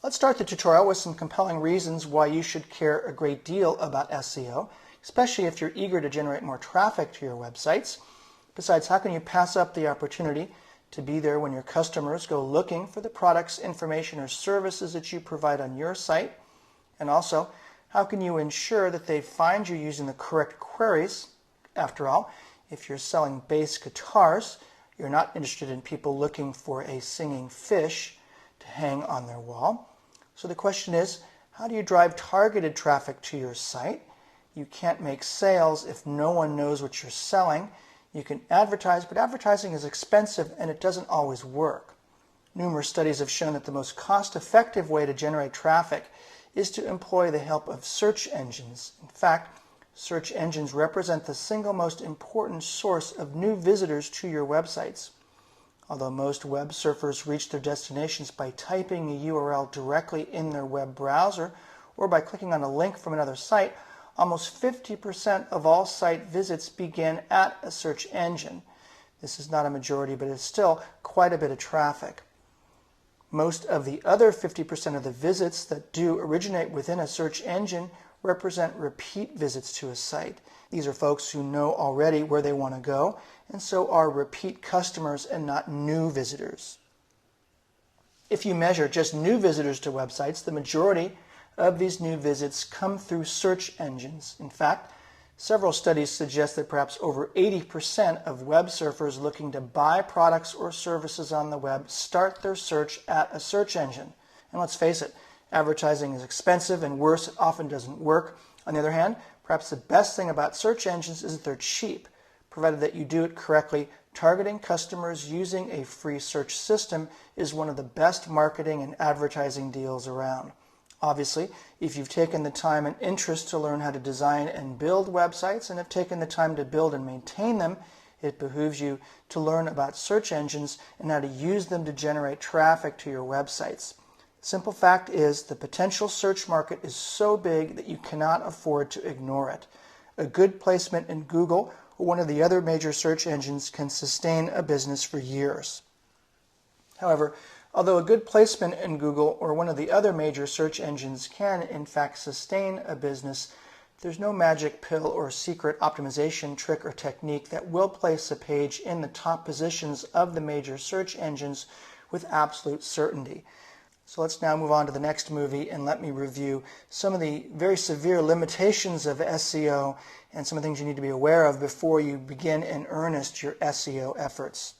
Let's start the tutorial with some compelling reasons why you should care a great deal about SEO, especially if you're eager to generate more traffic to your websites. Besides, how can you pass up the opportunity to be there when your customers go looking for the products, information, or services that you provide on your site? And also, how can you ensure that they find you using the correct queries? After all, if you're selling bass guitars, you're not interested in people looking for a singing fish to hang on their wall. So the question is, how do you drive targeted traffic to your site? You can't make sales if no one knows what you're selling. You can advertise, but advertising is expensive and it doesn't always work. Numerous studies have shown that the most cost-effective way to generate traffic is to employ the help of search engines. In fact, search engines represent the single most important source of new visitors to your websites. Although most web surfers reach their destinations by typing a URL directly in their web browser or by clicking on a link from another site, almost 50% of all site visits begin at a search engine. This is not a majority, but it's still quite a bit of traffic. Most of the other 50% of the visits that do originate within a search engine represent repeat visits to a site. These are folks who know already where they want to go, and so are repeat customers and not new visitors. If you measure just new visitors to websites, the majority of these new visits come through search engines. In fact, several studies suggest that perhaps over 80% of web surfers looking to buy products or services on the web start their search at a search engine. And let's face it, advertising is expensive, and worse, it often doesn't work. On the other hand, perhaps the best thing about search engines is that they're cheap, provided that you do it correctly. Targeting customers using a free search system is one of the best marketing and advertising deals around. Obviously, if you've taken the time and interest to learn how to design and build websites and have taken the time to build and maintain them, it behooves you to learn about search engines and how to use them to generate traffic to your websites. The simple fact is the potential search market is so big that you cannot afford to ignore it. A good placement in Google or one of the other major search engines can sustain a business for years. However, although a good placement in Google or one of the other major search engines can, in fact, sustain a business, there's no magic pill or secret optimization trick or technique that will place a page in the top positions of the major search engines with absolute certainty. So let's now move on to the next movie and let me review some of the very severe limitations of SEO and some of the things you need to be aware of before you begin in earnest your SEO efforts.